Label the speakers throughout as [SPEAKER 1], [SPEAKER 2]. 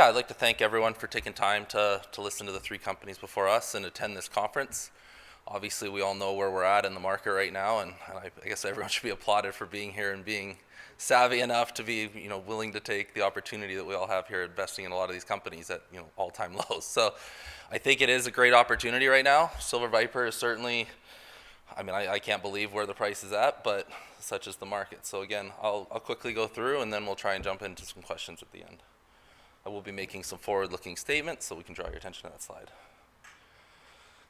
[SPEAKER 1] Yeah, I'd like to thank everyone for taking time to listen to the three companies before us and attend this conference. Obviously, we all know where we're at in the market right now, and I guess everyone should be applauded for being here and being savvy enough to be, willing to take the opportunity that we all have here investing in a lot of these companies at, all-time lows. So I think it is a great opportunity right now. Silver VIPER is certainly, I can't believe where the price is at, but such is the market. So again, I'll quickly go through and then we'll try and jump into some questions at the end. I will be making some forward-looking statements so we can draw your attention to that slide.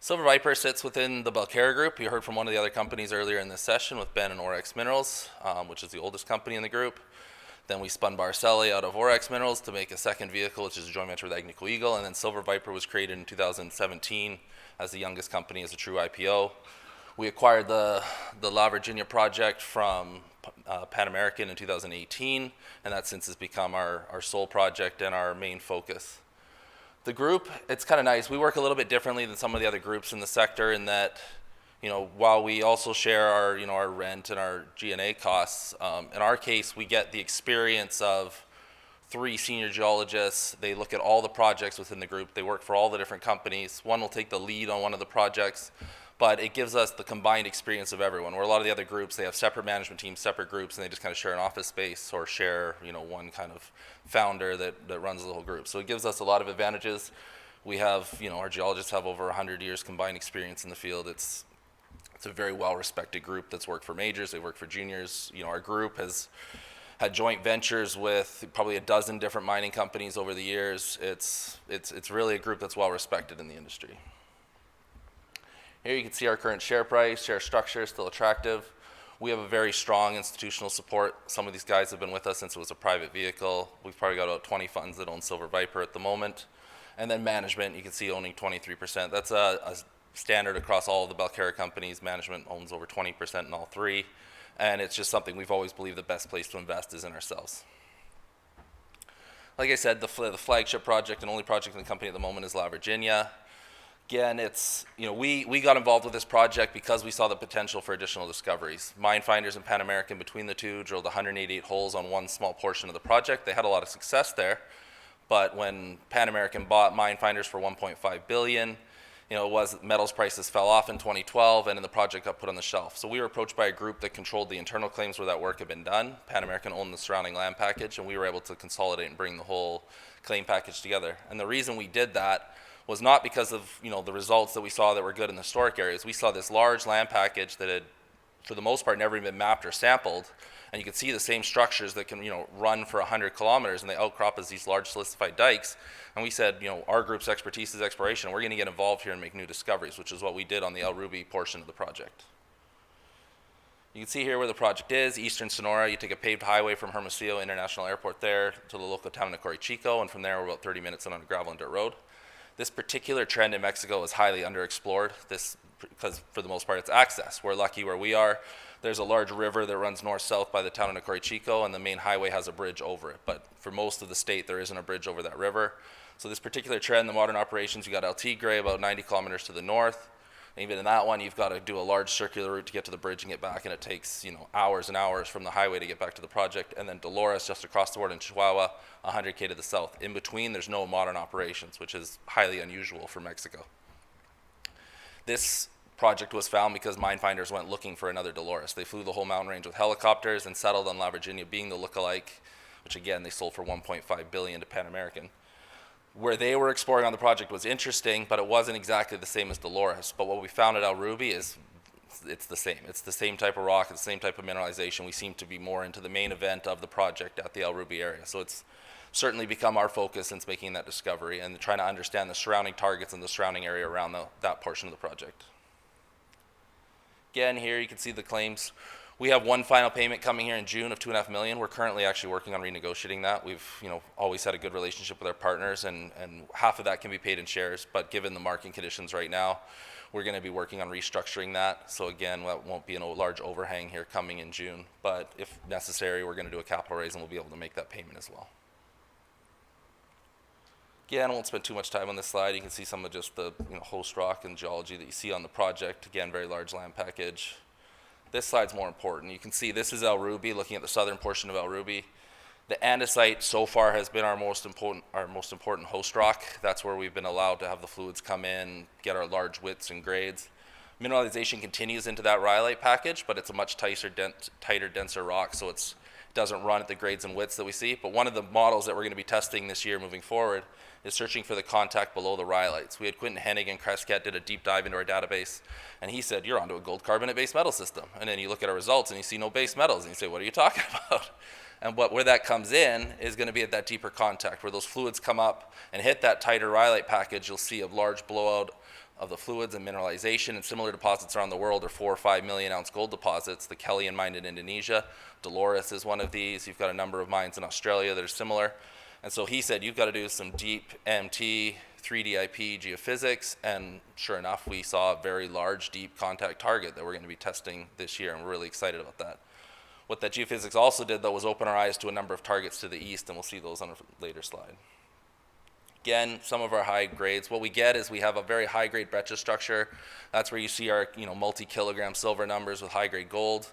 [SPEAKER 1] Silver VIPER sits within the Belcara Group. You heard from one of the other companies earlier in this session with Ben and Orex Minerals, which is the oldest company in the group. Then we spun Barcelli out of Orex Minerals to make a second vehicle, which is a joint venture with Agnico Eagle. And then Silver VIPER was created in 2017 as the youngest company as a true IPO. We acquired the La Virginia project from Pan American in 2018, and that since has become our sole project and our main focus. The group, it's kind of nice. We work a little bit differently than some of the other groups in the sector in that, while we also share our, our rent and our G&A costs, in our case, we get the experience of 3 senior geologists. They look at all the projects within the group. They work for all the different companies. One will take the lead on one of the projects, but it gives us the combined experience of everyone. Where a lot of the other groups, they have separate management teams, separate groups, and they just kind of share an office space or share, one kind of founder that runs the whole group. So it gives us a lot of advantages. We have, our geologists have over 100 years combined experience in the field. It's a very well-respected group that's worked for majors, they've worked for juniors. Our group has had joint ventures with probably a dozen different mining companies over the years. It's really a group that's well-respected in the industry. Here you can see our current share price, share structure is still attractive. We have a very strong institutional support. Some of these guys have been with us since it was a private vehicle. We've probably got about 20 funds that own Silver VIPER at the moment. And then management, you can see owning 23%. That's a standard across all of the Belcara companies. Management owns over 20% in all 3. And it's just something we've always believed the best place to invest is in ourselves. Like I said, the flagship project and only project in the company at the moment is La Virginia. Again, it's, we got involved with this project because we saw the potential for additional discoveries. Minefinders and Pan American, between the two, drilled 188 holes on one small portion of the project. They had a lot of success there, but when Pan American bought Minefinders for $1.5 billion, metals prices fell off in 2012, and then the project got put on the shelf. So we were approached by a group that controlled the internal claims where that work had been done. Pan American owned the surrounding land package, and we were able to consolidate and bring the whole claim package together. And the reason we did that was not because of the results that we saw that were good in the historic areas. We saw this large land package that had, for the most part, never even been mapped or sampled, and you could see the same structures that can run for 100 kilometers, and they outcrop as these large silicified dikes. And we said, our group's expertise is exploration. We're going to get involved here and make new discoveries, which is what we did on the El Ruby portion of the project. You can see here where the project is, eastern Sonora. You take a paved highway from Hermosillo International Airport there to the local town of Corichico, and from there we're about 30 minutes on a gravel and dirt road. This particular trend in Mexico is highly underexplored, because for the most part it's access. We're lucky where we are. There's a large river that runs north-south by the town of Corichico, and the main highway has a bridge over it. But for most of the state, there isn't a bridge over that river. So this particular trend, the modern operations, you got El Tigre about 90 kilometers to the north. And even in that one, you've got to do a large circular route to get to the bridge and get back, and it takes hours and hours from the highway to get back to the project. And then Dolores, just across the border in Chihuahua, 100K to the south. In between, there's no modern operations, which is highly unusual for Mexico. This project was found because minefinders went looking for another Dolores. They flew the whole mountain range with helicopters and settled on La Virginia being the lookalike, which again, they sold for $1.5 billion to Pan American. Where they were exploring on the project was interesting, but it wasn't exactly the same as Dolores. But what we found at El Ruby is it's the same. It's the same type of rock, it's the same type of mineralization. We seem to be more into the main event of the project at the El Ruby area. So it's certainly become our focus since making that discovery and trying to understand the surrounding targets and the surrounding area around that portion of the project. Again, here you can see the claims. We have one final payment coming here in June of $2.5 million. We're currently actually working on renegotiating that. We've always had a good relationship with our partners, and half of that can be paid in shares. But given the market conditions right now, we're going to be working on restructuring that. So again, that won't be a large overhang here coming in June. But if necessary, we're going to do a capital raise, and we'll be able to make that payment as well. Again, I won't spend too much time on this slide. You can see some of just the host rock and geology that you see on the project. Again, very large land package. This slide's more important. You can see this is El Ruby, looking at the southern portion of El Ruby. The andesite so far has been our most important host rock. That's where we've been allowed to have the fluids come in, get our large widths and grades. Mineralization continues into that rhyolite package, but it's a much tighter, denser rock, so it doesn't run at the grades and widths that we see. But one of the models that we're going to be testing this year moving forward is searching for the contact below the rhyolites. We had Quentin Hennig and Crescat did a deep dive into our database, and he said, you're onto a gold carbonate base metal system. And then you look at our results and you see no base metals, and you say, what are you talking about? And where that comes in is going to be at that deeper contact, where those fluids come up and hit that tighter rhyolite package. You'll see a large blowout of the fluids and mineralization, and similar deposits around the world are 4 or 5 million ounce gold deposits. The Kellyan mine in Indonesia, Dolores is one of these. You've got a number of mines in Australia that are similar. And so he said, you've got to do some deep MT, 3D IP geophysics, and sure enough, we saw a very large, deep contact target that we're going to be testing this year, and we're really excited about that. What that geophysics also did, though, was open our eyes to a number of targets to the east, and we'll see those on a later slide. Again, some of our high grades. What we get is we have a very high-grade breccia structure. That's where you see our multi-kilogram silver numbers with high-grade gold.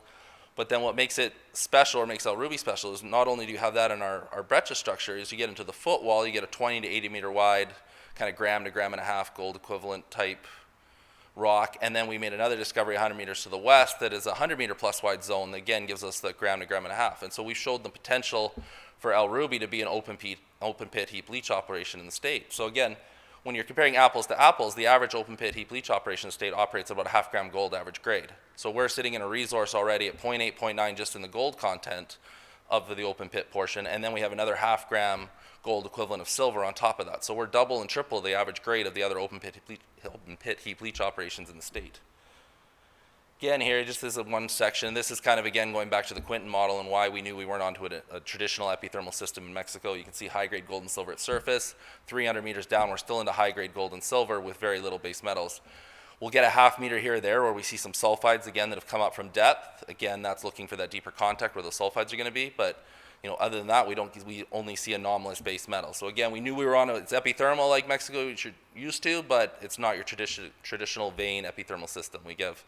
[SPEAKER 1] But then what makes it special, or makes El Ruby special, is not only do you have that in our breccia structure, is you get into the footwall, you get a 20 to 80 meter wide, kind of gram to gram and a half gold equivalent type rock, and then we made another discovery 100 meters to the west that is a 100 meter plus wide zone that again gives us the gram to gram and a half. And so we showed the potential for El Ruby to be an open pit heap leach operation in the state. So again, when you're comparing apples to apples, the average open pit heap leach operation in the state operates at about a half gram gold average grade. So we're sitting in a resource already at 0.8, 0.9 just in the gold content of the open pit portion, and then we have another half gram gold equivalent of silver on top of that. So we're double and triple the average grade of the other open pit heap leach operations in the state. Again, here, just this is one section. This is kind of, again, going back to the Quentin model and why we knew we weren't onto a traditional epithermal system in Mexico. You can see high-grade gold and silver at surface. 300 meters down, we're still into high-grade gold and silver with very little base metals. We'll get a half meter here or there where we see some sulfides, again, that have come up from depth. Again, that's looking for that deeper contact where those sulfides are going to be. But other than that, we only see anomalous base metal. So again, we knew we were on it's epithermal like Mexico used to, but it's not your traditional vein epithermal system. We give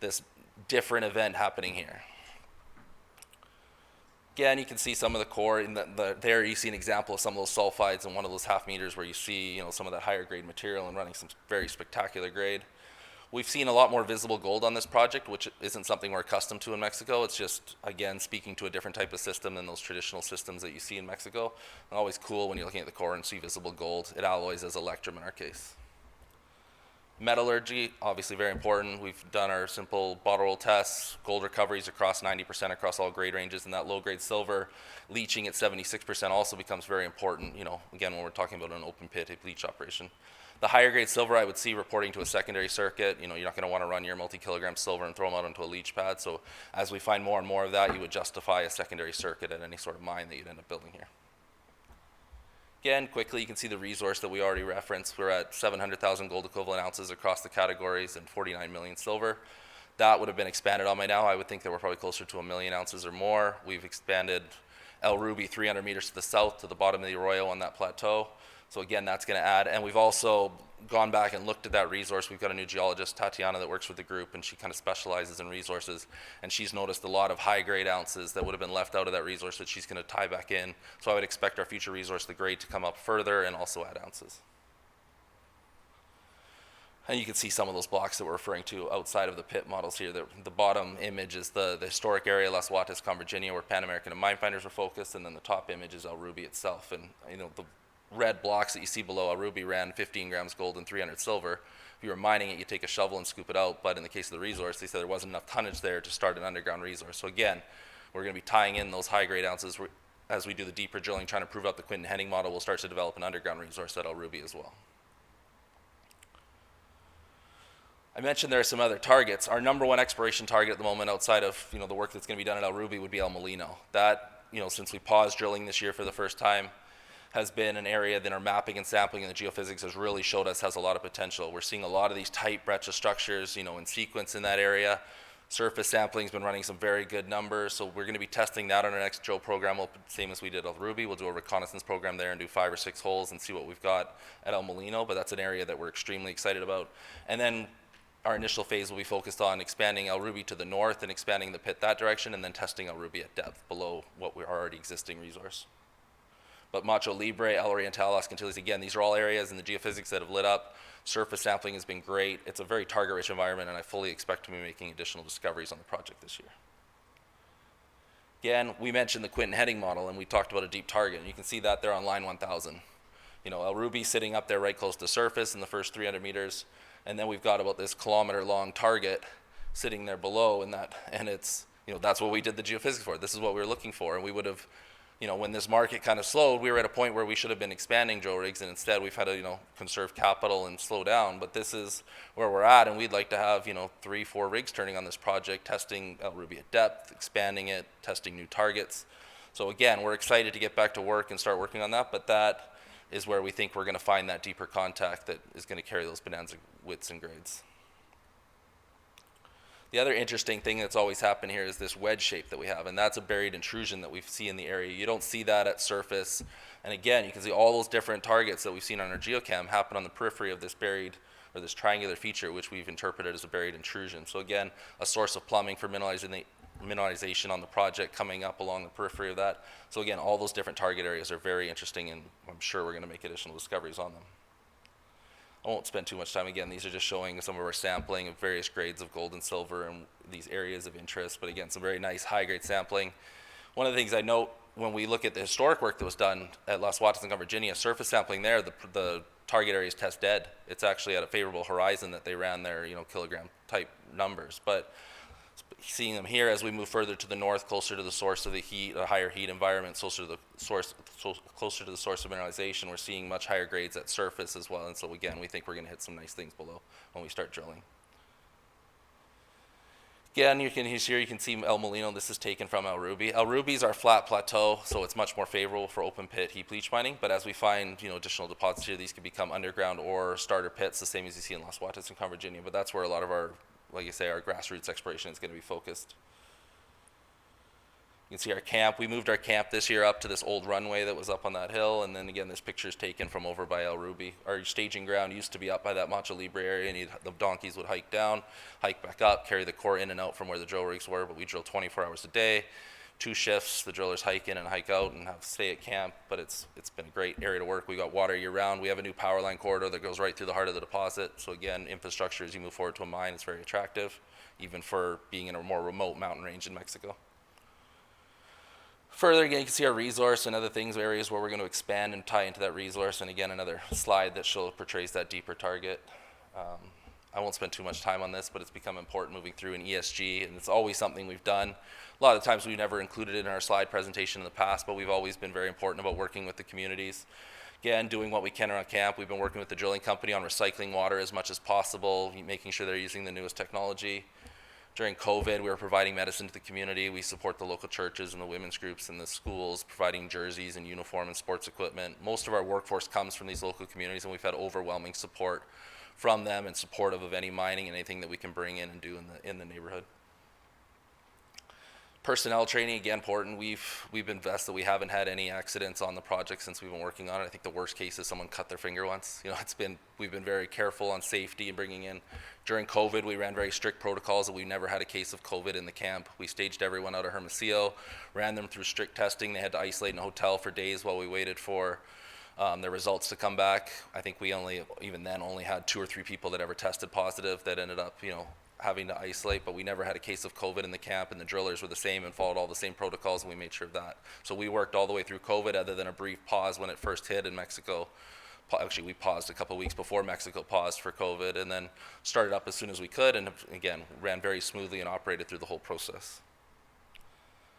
[SPEAKER 1] this different event happening here. Again, you can see some of the core there. You see an example of some of those sulfides in one of those half meters where you see some of that higher grade material and running some very spectacular grade. We've seen a lot more visible gold on this project, which isn't something we're accustomed to in Mexico. It's just, again, speaking to a different type of system than those traditional systems that you see in Mexico. And always cool when you're looking at the core and see visible gold. It alloys as electrum in our case. Metallurgy, obviously very important. We've done our simple bottle roll tests, gold recoveries across 90% across all grade ranges, and that low grade silver leaching at 76% also becomes very important, again, when we're talking about an open pit leach operation. The higher grade silver I would see reporting to a secondary circuit. You're not going to want to run your multi-kilogram silver and throw them out onto a leach pad. So as we find more and more of that, you would justify a secondary circuit at any sort of mine that you'd end up building here. Again, quickly, you can see the resource that we already referenced. We're at 700,000 gold equivalent ounces across the categories and 49 million silver. That would have been expanded on by now. I would think that we're probably closer to 1 million ounces or more. We've expanded El Ruby 300 meters to the south to the bottom of the arroyo on that plateau. So again, that's going to add. And we've also gone back and looked at that resource. We've got a new geologist, Tatiana, that works with the group, and she kind of specializes in resources. And she's noticed a lot of high-grade ounces that would have been left out of that resource that she's going to tie back in. So I would expect our future resource, the grade, to come up further and also add ounces. And you can see some of those blocks that we're referring to outside of the pit models here. The bottom image is the historic area, Las Huatas, Virginia, where Pan American and mine finders were focused, and then the top image is El Ruby itself. And the red blocks that you see below El Ruby ran 15 grams gold and 300 silver. If you were mining it, you take a shovel and scoop it out, but in the case of the resource, they said there wasn't enough tonnage there to start an underground resource. So again, we're going to be tying in those high-grade ounces. As we do the deeper drilling, trying to prove out the Quentin Hennig model, we'll start to develop an underground resource at El Ruby as well. I mentioned there are some other targets. Our number one exploration target at the moment outside of the work that's going to be done at El Ruby would be El Molino. That, since we paused drilling this year for the first time, has been an area that our mapping and sampling and the geophysics has really showed us has a lot of potential. We're seeing a lot of these tight breccia structures, in sequence in that area. Surface sampling's been running some very good numbers, so we're going to be testing that on our next drill program, same as we did at El Ruby. We'll do a reconnaissance program there and do 5 or 6 holes and see what we've got at El Molino, but that's an area that we're extremely excited about. And then our initial phase will be focused on expanding El Ruby to the north and expanding the pit that direction, and then testing El Ruby at depth below what we are already existing resource. But Macho Libre, El Oriental, Las Cantiles, again, these are all areas in the geophysics that have lit up. Surface sampling has been great. It's a very target-rich environment, and I fully expect to be making additional discoveries on the project this year. Again, we mentioned the Quinton heading model, and we talked about a deep target, and you can see that there on line 1000. You know, El Ruby sitting up there right close to surface in the first 300 meters, and then we've got about this kilometer-long target sitting there below, and it's, you know, that's what we did the geophysics for. This is what we were looking for, and we would have, you know, when this market kind of slowed, we were at a point where we should have been expanding drill rigs, and instead we've had to, you know, conserve capital and slow down. But this is where we're at, and we'd like to have, you know, 3-4 rigs turning on this project, testing El Ruby at depth, expanding it, testing new targets. So again, we're excited to get back to work and start working on that, but that is where we think we're going to find that deeper contact that is going to carry those bonanza widths and grades. The other interesting thing that's always happened here is this wedge shape that we have, and that's a buried intrusion that we see in the area. You don't see that at surface. And again, you can see all those different targets that we've seen on our geochem happen on the periphery of this buried, or this triangular feature, which we've interpreted as a buried intrusion. So again, a source of plumbing for mineralization on the project coming up along the periphery of that. So again, all those different target areas are very interesting, and I'm sure we're going to make additional discoveries on them. I won't spend too much time. Again, these are just showing some of our sampling of various grades of gold and silver and these areas of interest, but again, some very nice high-grade sampling. One of the things I note when we look at the historic work that was done at Las Huatas and Virginia, surface sampling there, the target area is test dead. It's actually at a favorable horizon that they ran their, you know, kilogram type numbers. But seeing them here as we move further to the north, closer to the source of the heat, a higher heat environment, closer to the source of mineralization, we're seeing much higher grades at surface as well. And so again, we think we're going to hit some nice things below when we start drilling. Again, you can see El Molino. This is taken from El Ruby. El Ruby is our flat plateau, so it's much more favorable for open pit heap leach mining. But as we find, you know, additional deposits here, these can become underground or starter pits, the same as you see in Las Huatas and Virginia. But that's where a lot of our, like I say, our grassroots exploration is going to be focused. You can see our camp. We moved our camp this year up to this old runway that was up on that hill, and then again, this picture is taken from over by El Ruby. Our staging ground used to be up by that Macho Libre area, and the donkeys would hike down, hike back up, carry the core in and out from where the drill rigs were, but we drill 24 hours a day, 2 shifts. The drillers hike in and hike out and have stay at camp, but it's been a great area to work. We got water year round. We have a new power line corridor that goes right through the heart of the deposit. So again, infrastructure as you move forward to a mine is very attractive, even for being in a more remote mountain range in Mexico. Further, again, you can see our resource and other things, areas where we're going to expand and tie into that resource. And again, another slide that portrays that deeper target. I won't spend too much time on this, but it's become important moving through in ESG, and it's always something we've done. A lot of times we've never included it in our slide presentation in the past, but we've always been very important about working with the communities. Again, doing what we can around camp. We've been working with the drilling company on recycling water as much as possible, making sure they're using the newest technology. During COVID, we were providing medicine to the community. We support the local churches and the women's groups and the schools, providing jerseys and uniform and sports equipment. Most of our workforce comes from these local communities, and we've had overwhelming support from them and supportive of any mining and anything that we can bring in and do in the neighborhood. Personnel training, again, important. We've invested. We haven't had any accidents on the project since we've been working on it. I think the worst case is someone cut their finger once. You know, we've been very careful on safety and bringing in. During COVID, we ran very strict protocols, and we never had a case of COVID in the camp. We staged everyone out of Hermosillo, ran them through strict testing. They had to isolate in a hotel for days while we waited for their results to come back. I think we even then only had 2 or 3 people that ever tested positive that ended up, you know, having to isolate, but we never had a case of COVID in the camp, and the drillers were the same and followed all the same protocols, and we made sure of that. So we worked all the way through COVID, other than a brief pause when it first hit in Mexico. Actually, we paused a couple of weeks before Mexico paused for COVID, and then started up as soon as we could, and again, ran very smoothly and operated through the whole process.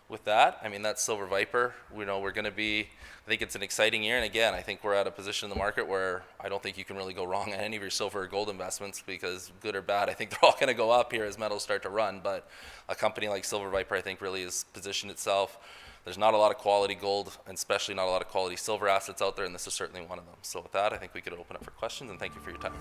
[SPEAKER 1] With that, I mean, that's Silver Viper. We know we're going to be, I think it's an exciting year. And again, I think we're at a position in the market where I don't think you can really go wrong on any of your silver or gold investments, because good or bad, I think they're all going to go up here as metals start to run. But a company like Silver Viper, I think, really has positioned itself. There's not a lot of quality gold, and especially not a lot of quality silver assets out there, and this is certainly one of them. So with that, I think we could open up for questions, and thank you for your time.